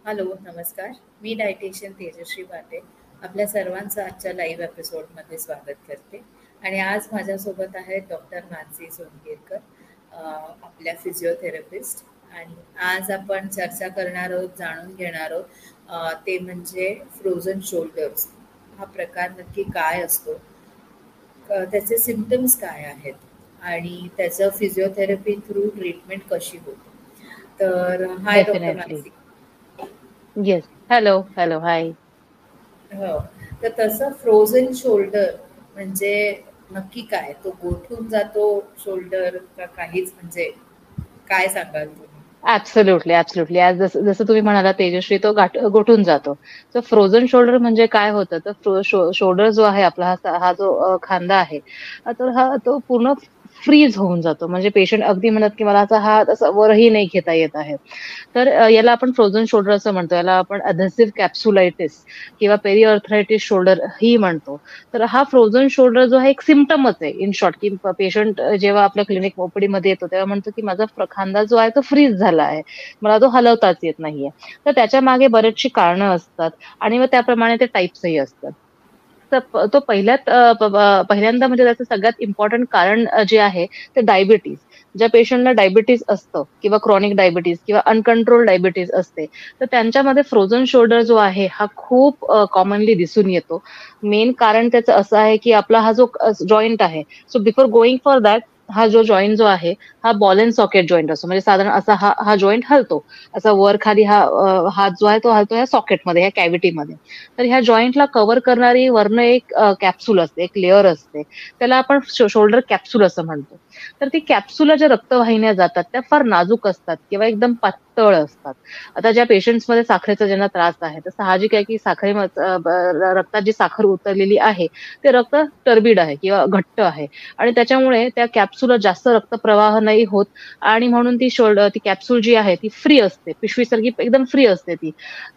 Hello, नमस्कार. मी dietitian Tejashri Bhate. आपल्या सर्वांचं आजच्या लाईव्ह एपिसोडमध्ये स्वागत करते. आणि आज माझ्यासोबत आहेत डॉक्टर मानसी सोनकेरकर, आपल्या फिजिओथेरपिस्ट. आणि आज आपण चर्चा करणार आहोत, जाणून घेणार आहोत, ते म्हणजे फ्रोझन शोल्डर्स. हा प्रकार नक्की काय असतो, त्याचे सिम्पटम्स काय आहेत आणि त्याचं फिजिओथेरपी थ्रू ट्रीटमेंट कशी होते. तर hi doctor definitely. Mansi. Yes. Hello, hello, hi. हो. तर तसं फ्रोझन शोल्डर म्हणजे नक्की काय? तो गोठून जातो शोल्डर का काहीच, म्हणजे काय सांगाल तुम्ही? Absolutely, absolutely. आज जसं जसं तुम्ही म्हणाला तेजश्री, तो गोठून जातो. तर फ्रोझन शोल्डर म्हणजे काय होतं, तर शोल्डर जो आहे आपला, हा जो खांदा आहे, तर हा तो पूर्ण फ्रीज होऊन जातो. म्हणजे पेशंट अगदी म्हणत की मला असा हात असा वरही नाही घेता येत आहे. तर याला आपण फ्रोझन शोल्डर असं म्हणतो. याला आपण अधेसिव्ह कॅप्सुलायटिस किंवा पेरिऑर्थरायटिस शोल्डर ही म्हणतो. तर हा फ्रोझन शोल्डर जो आहे एक सिम्पटमच आहे इन शॉर्ट, की पेशंट जेव्हा आपल्या क्लिनिक ओपीडी मध्ये येतो तेव्हा म्हणतो की माझा खांदा जो आहे तो फ्रीज झाला आहे, मला तो हलवताच येत नाहीये. तर त्याच्या मागे बरेचशी कारणं असतात आणि मग त्याप्रमाणे ते टाईप्सही असतात. तर तो पहिल्यांदा म्हणजे त्याचं सगळ्यात इम्पॉर्टंट कारण जे आहे ते डायबिटीज. ज्या पेशंटला डायबिटीज असतं किंवा क्रॉनिक डायबिटीज किंवा अनकंट्रोल डायबिटीज असते, तर त्यांच्यामध्ये फ्रोझन शोल्डर जो आहे हा खूप कॉमनली दिसून येतो. मेन कारण त्याचं असं आहे की आपला हा जो जॉइंट आहे, so before going for that, हा जो जॉईंट जो आहे हा बॉल अँड सॉकेट जॉईंट असतो. म्हणजे साधारण असा हा हा जॉईंट हलतो. असा वर खाली हा हात जो आहे तो हलतो ह्या सॉकेटमध्ये, ह्या कॅव्हिटीमध्ये. तर ह्या जॉईंटला कव्हर करणारी वरनं एक कॅप्सूल असते, एक लेअर असते. त्याला आपण शोल्डर कॅप्सूल असं म्हणतो. तर ती कॅप्सूल ज्या रक्तवाहिन्या जातात त्या फार नाजूक असतात किंवा एकदम पातळ असतात. आता ज्या पेशंट्समध्ये साखरेचा ज्यांना त्रास आहे, तर साहजिक आहे की रक्तात जी साखर उतरलेली आहे, ते रक्त टर्बिड आहे किंवा घट्ट आहे आणि त्याच्यामुळे त्या कॅप्सूलला जास्त रक्तप्रवाह नाही होत आणि म्हणून ती कॅप्सूल जी आहे ती फ्री असते. पिशवीसारखी एकदम फ्री असते ती.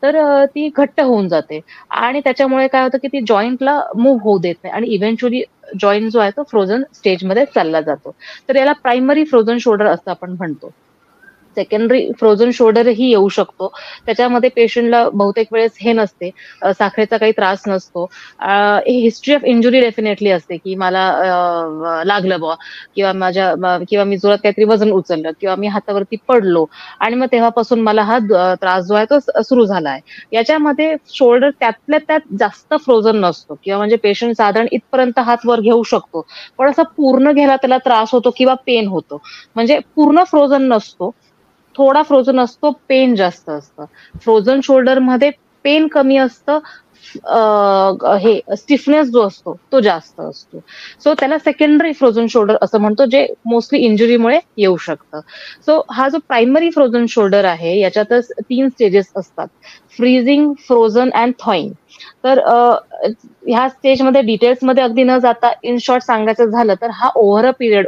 तर ती घट्ट होऊन जाते आणि त्याच्यामुळे काय होतं की ती जॉईंटला मूव्ह होऊ देत नाही आणि इव्हेंच्युअली जॉईंट जो आहे तो फ्रोझन स्टेजमध्ये चालला जातो. तर याला प्रायमरी फ्रोझन शोल्डर असं आपण म्हणतो. सेकंडरी फ्रोझन शोल्डरही येऊ शकतो. त्याच्यामध्ये पेशंटला बहुतेक वेळेस हे नसते, साखरेचा काही त्रास नसतो. हिस्ट्री ऑफ इंजुरी डेफिनेटली असते, की मला लागलं बुवा किंवा मी जोरात काहीतरी वजन उचललं किंवा मी हातावरती पडलो आणि मग तेव्हापासून मला हा त्रास जो आहे तो सुरू झाला आहे. याच्यामध्ये शोल्डर त्यातल्या त्यात जास्त फ्रोझन नसतो किंवा म्हणजे पेशंट साधारण इथपर्यंत हात वर घेऊ शकतो. पण असा पूर्ण घ्यायला त्याला त्रास होतो किंवा पेन होतो. म्हणजे पूर्ण फ्रोझन नसतो. थोडा फ्रोझन असतो, पेन जास्त असतं. फ्रोझन शोल्डरमध्ये पेन कमी असतं. हे स्टिफनेस जो असतो तो जास्त असतो. सो त्याला सेकंडरी फ्रोझन शोल्डर असं म्हणतो, जे मोस्टली इंजुरीमुळे येऊ शकतं. सो हा जो प्रायमरी फ्रोझन शोल्डर आहे याच्यातच 3 स्टेजेस असतात. Freezing, frozen and थॉइंग. तर ह्या स्टेजमध्ये डिटेल्समध्ये अगदी न जाता इन शॉर्ट सांगायचं झालं तर हा ओव्हर अ पिरियड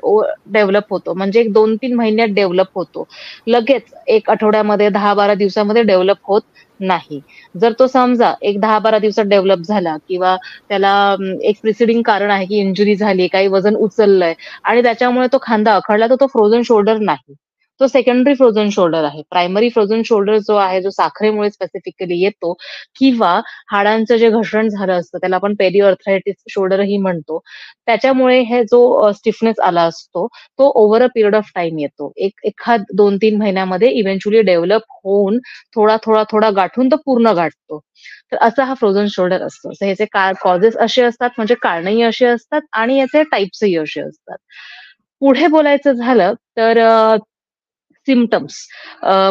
डेव्हलप होतो. म्हणजे एक 2-3 महिन्यात डेव्हलप होतो. लगेच 1 आठवड्यामध्ये, 10-12 दिवसामध्ये डेव्हलप होत नाही. जर तो समजा एक 10-12 दिवसात डेव्हलप झाला किंवा त्याला एक प्रिसिडिंग कारण आहे की इंजुरी झाली, काही वजन उचललंय आणि त्याच्यामुळे तो खांदा अखडला, तर तो फ्रोझन शोल्डर नाही. तो सेकंडरी फ्रोझन शोल्डर आहे. प्रायमरी फ्रोझन शोल्डर जो आहे, जो साखरेमुळे स्पेसिफिकली येतो किंवा हाडांचं जे घसरण झालं असतं, त्याला आपण पेरिऑर्थरायटिस शोल्डरही म्हणतो. त्याच्यामुळे हे जो स्टिफनेस आला असतो, तो over a period of time येतो. एखाद 2-3 महिन्यामध्ये इव्हेंच्युअली डेव्हलप होऊन थोडा गाठून तो पूर्ण गाठतो. तर असा हा फ्रोझन शोल्डर असतो. तर ह्याचे कॉजेस असे असतात, म्हणजे कारणंही अशी असतात आणि याचे टाइप्सही असे असतात. पुढे बोलायचं झालं तर सिम्प्टम्स,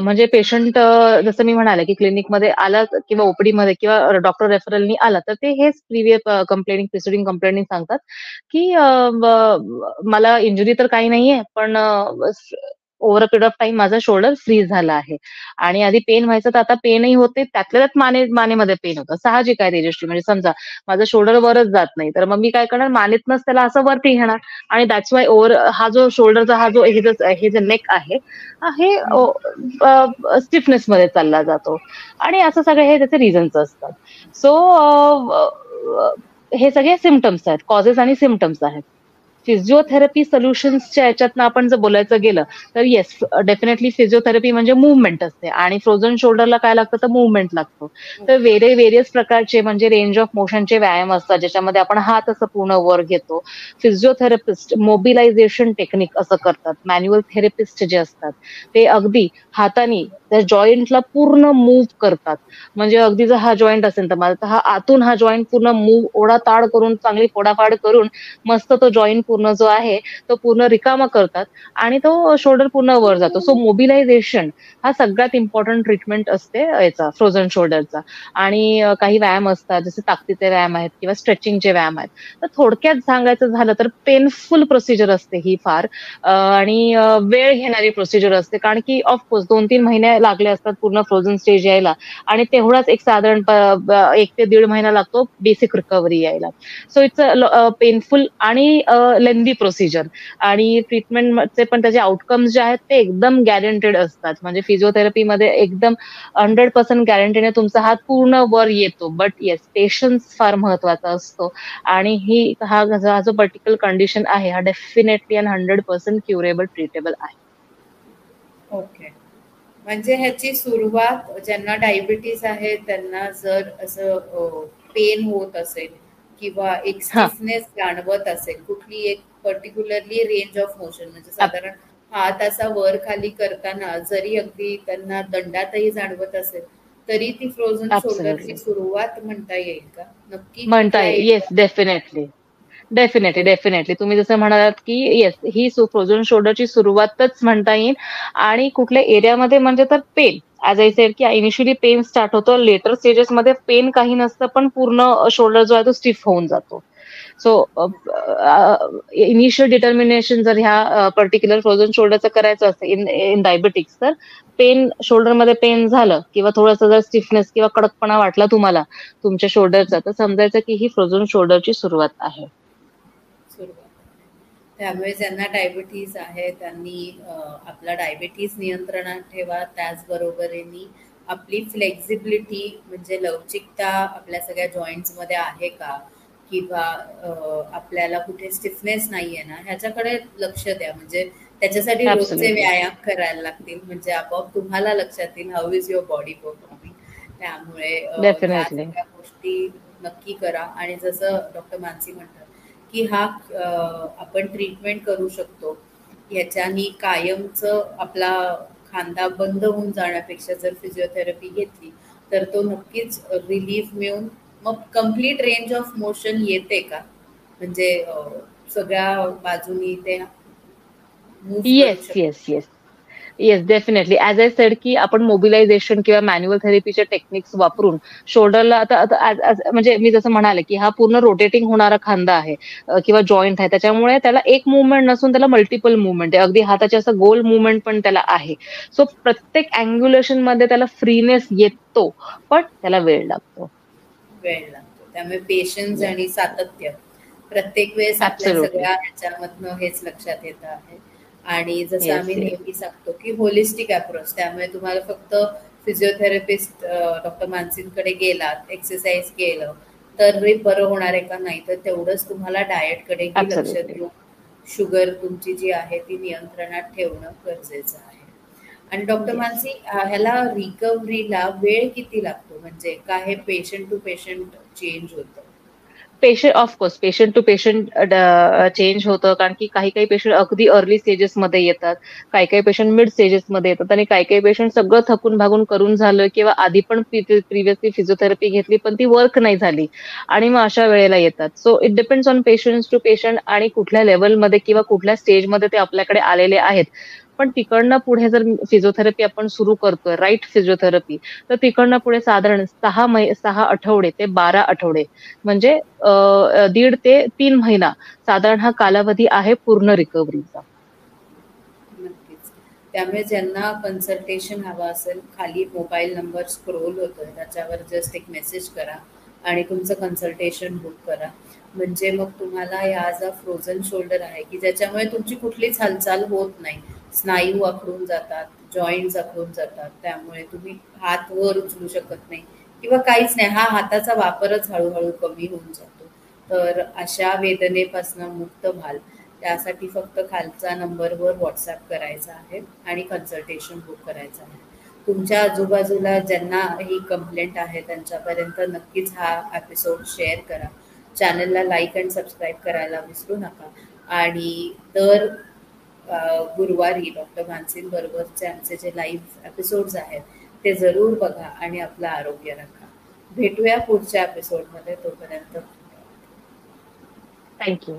म्हणजे पेशंट जसं मी म्हणाले, की क्लिनिकमध्ये आला किंवा ओपीडीमध्ये किंवा डॉक्टर रेफरलनी आला, तर ते हेच प्रिसिडिंग कंप्लेनिंग सांगतात, की मला इंजुरी तर काही नाहीये, पण over a period of time माझा शोल्डर फ्रीज झाला आहे. आणि आधी पेन व्हायचं, तर आता पेनही होते. त्यातल्या त्यात मानेमध्ये पेन होतं. साहजिक आहे तेजश्री. म्हणजे समजा माझं शोल्डर वरच जात नाही, तर मग मी काय करणार, मानेतनंच त्याला असं वरती घेणार आणि दॅट्स वाय हा जो शोल्डरचा हा जो हे जे नेक आहे, हे स्टिफनेसमध्ये चालला जातो आणि असं सगळे हे त्याचे रिझन्स असतात. सो हे सगळे सिम्प्टम्स आहेत, कॉजेस आणि सिम्प्टम्स आहेत. फिजिओथेरपी सोल्युशन्सच्या याच्यातनं आपण जर बोलायचं गेलं तर येस, डेफिनेटली फिजिओथेरपी म्हणजे मुवमेंट असते आणि फ्रोझन शोल्डरला काय लागतं तर मुवमेंट लागतो. तर व्हेरियस प्रकारचे म्हणजे रेंज ऑफ मोशनचे व्यायाम असतात ज्याच्यामध्ये आपण हात असं पूर्ण वर घेतो. फिजिओथेरपिस्ट मोबिलायझेशन टेक्निक असं करतात. मॅन्युअल थेरपिस्ट जे असतात ते अगदी हाताने त्या जॉईंटला पूर्ण मूव्ह करतात. म्हणजे अगदी जर हा जॉईंट असेल तर माझा तर हा आतून हा जॉईंट पूर्ण मूव्ह ओढाताड करून चांगली फोडाफाड करून मस्त तो जॉईंट पूर्ण जो आहे तो पूर्ण रिकामा करतात आणि तो शोल्डर पूर्ण वर जातो. सो मोबिलायझेशन हा सगळ्यात इम्पॉर्टंट ट्रीटमेंट असते याचा फ्रोझन शोल्डरचा. आणि काही व्यायाम असतात जसे ताकदीचे व्यायाम आहेत किंवा स्ट्रेचिंगचे व्यायाम आहेत. तर थोडक्यात सांगायचं झालं तर पेनफुल प्रोसिजर असते ही फार आणि वेळ घेणारी प्रोसिजर असते कारण की ऑफकोर्स 2-3 महिने लागले असतात पूर्ण फ्रोझन स्टेज यायला आणि तेवढाच एक साधारण 1 ते दीड महिना लागतो बेसिक रिकव्हरी यायला. सो इट्स पेनफुल आणि लेंदी प्रोसिजर आणि ट्रीटमेंटचे पण त्याचे आउटकम्स जे आहेत ते एकदम गॅरंटेड असतात. म्हणजे फिजिओथेरपीमध्ये एकदम 100% गॅरंटीने तुमचा हात पूर्ण वर येतो. बट येस, पेशन्स फार महत्वाचा असतो आणि हा जो पर्टिक्युलर कंडिशन आहे हा डेफिनेटली अँड 100% क्युरेबल, ट्रीटेबल आहे. ओके. म्हणजे ह्याची सुरुवात ज्यांना डायबिटीज आहे त्यांना जर असं पेन होत असेल किंवा एक हां, स्टिफनेस जाणवत असेल, कुठली एक पर्टिक्युलरली रेंज ऑफ मोशन म्हणजे ॲब साधारण हात असा वर खाली करताना जरी अगदी त्यांना दंडातही जाणवत असेल, तरी ती फ्रोझन शोल्डरची ॲब्सोल्युटली. सुरुवात म्हणता येईल का? नक्की म्हणता कुठल्या येईल. Yes, area? Definitely. Definitely, definitely. तुम्ही जसं म्हणालात, की येस, ही फ्रोझन शोल्डरची सुरुवातच म्हणता येईल आणि कुठल्या एरियामध्ये म्हणजे तर पेन. ॲज आय सेड, की इनिशियली पेन स्टार्ट होतं. लेटर स्टेजेसमध्ये पेन काही नसतं, पण पूर्ण शोल्डर जो आहे तो स्टिफ होऊन जातो. सो इनिशियल डिटर्मिनेशन जर ह्या पर्टिक्युलर फ्रोझन शोल्डरचं करायचं असेल इन इन डायबिटिक्स तर पेन शोल्डरमध्ये पेन झालं किंवा थोडंसं जर स्टिफनेस किंवा कडकपणा वाटला तुम्हाला तुमच्या शोल्डरचा तर समजायचं की ही फ्रोझन शोल्डरची सुरुवात आहे. सुरुवात. त्यामुळे ज्यांना डायबिटीज आहे त्यांनी आपला डायबिटीज नियंत्रणात ठेवा. त्याचबरोबरीने आपली फ्लेक्झिबिलिटी म्हणजे लवचिकता आपल्या सगळ्या जॉईंट्समध्ये आहे का? किंवा आपल्याला कुठे स्टिफनेस नाही आहे ना, ह्याच्याकडे लक्ष द्या. म्हणजे त्याच्यासाठी रोजचे ऍब्सोल्युटली. व्यायाम करायला लागतील. म्हणजे आपोआप तुम्हाला लक्षात येईल how is your body performing. त्यामुळे ह्या डेफिनेटली. सगळ्या गोष्टी नक्की करा. आणि जसं डॉक्टर मानसी म्हणतात, की हा आपण ट्रीटमेंट करू शकतो. ह्याच्यानी कायमचं आपला खांदा बंद होऊन जाण्यापेक्षा जर फिजिओथेरपी घेतली तर तो नक्कीच रिलीफ मिळून मग कंप्लीट रेंज ऑफ मोशन येते का? म्हणजे सगळ्या बाजूनी ते मूव्ह करू येस, शकतो. Yes, yes. Yes, definitely. As I said, की आपण मोबिलायझेशन किंवा मॅन्युअल थेरपीचे टेक्निक्स वापरून शोल्डरला आता आता म्हणजे मी जसं म्हणाले, की हा पूर्ण रोटेटिंग होणारा खांदा आहे किंवा जॉइंट आहे. त्याच्यामुळे त्याला एक मूव्हमेंट नसून त्याला मल्टिपल मूव्हमेंट आहे. अगदी हाताची असं गोल मूव्हमेंट पण त्याला आहे. सो प्रत्येक अँग्युलेशनमध्ये त्याला फ्रीनेस येतो, पण त्याला वेळ लागतो. वेळ लागतो. त्यामुळे पेशन्स येस, आणि सातत्य प्रत्येक वेळेस आपल्या ॲब्सोल्युटली. सगळ्या ह्याच्यामधनं हेच लक्षात येतं आहे. आणि जसं येस, आम्ही येस. नेहमी सांगतो की होलिस्टिक अप्रोच. त्यामुळे तुम्हाला फक्त फिजिओथेरपिस्ट डॉक्टर मानसींकडे गेलात, एक्सरसाइज केलं तर बरं होणार आहे का? नाही तर तेवढंच तुम्हाला डाएटकडेही लक्ष ॲब्सोल्युटली. देऊन शुगर तुमची जी आहे ती नियंत्रणात ठेवणं गरजेचं आहे. आणि डॉक्टर येस. मानसी ह्याला रिकव्हरीला वेळ किती लागतो? म्हणजे का हे पेशंट टू पेशंट चेंज होतं? Patient of course patient to patient change होतं कारण की काही काही पेशंट अगदी अर्ली स्टेजेसमध्ये येतात. काही काही पेशंट मिड स्टेजेसमध्ये येतात आणि काही काही पेशंट सगळं थकून भागून करून झालं किंवा आधी पण प्रिव्हियसली फिजिओथेरपी घेतली पण ती वर्क नाही झाली आणि मग अशा वेळेला येतात. So it depends on patient to patient आणि कुठल्या लेव्हलमध्ये किंवा कुठल्या स्टेजमध्ये ते आपल्याकडे आलेले आहेत. पण तिकडनं पुढे जर फिजिओथेरपी आपण सुरू करतोय, राईट फिजिओथेरपी, तर तिकडनं पुढे साधारण 6 आठवडे ते 12 आठवडे म्हणजे 1.5 ते 3 महिना साधारण हा कालावधी आहे पूर्ण रिकव्हरीचा. नक्कीच. त्यामुळे ज्यांना कन्सल्टेशन हवं असेल, खाली मोबाईल नंबर स्क्रोल होतोय, त्याच्यावर जस्ट एक मेसेज करा आणि तुमचं कन्सल्टेशन बुक करा. म्हणजे मग तुम्हाला ह्या जो फ्रोझन शोल्डर आहे, की ज्याच्यामुळे तुमची कुठलीच हालचाल होत नाही. स्नायू अकडून जातात, जॉईंट्स अकडून जातात. त्यामुळे तुम्ही हात वर उचलू शकत नाही किंवा काहीच नाही. हा हाताचा वापरच हळूहळू कमी होऊन जातो. तर अशा वेदनेपासून मुक्त व्हाल त्यासाठी फक्त खालचा नंबरवर व्हॉट्सॲप करायचा आहे आणि कन्सल्टेशन बुक करायचं आहे. तुमच्या आजूबाजूला ज्यांना ही कंप्लेंट आहे त्यांच्यापर्यंत नक्कीच हा एपिसोड शेअर करा. चॅनलला लाईक अँड सबस्क्राईब करायला विसरू नका. आणि दर गुरुवारी डॉक्टर मानसींबरोबरचे आमचे जे लाईव्ह एपिसोड्स आहेत ते जरूर बघा आणि आपलं आरोग्य राखा. भेटूया पुढच्या एपिसोडमध्ये. तोपर्यंत थँक्यू.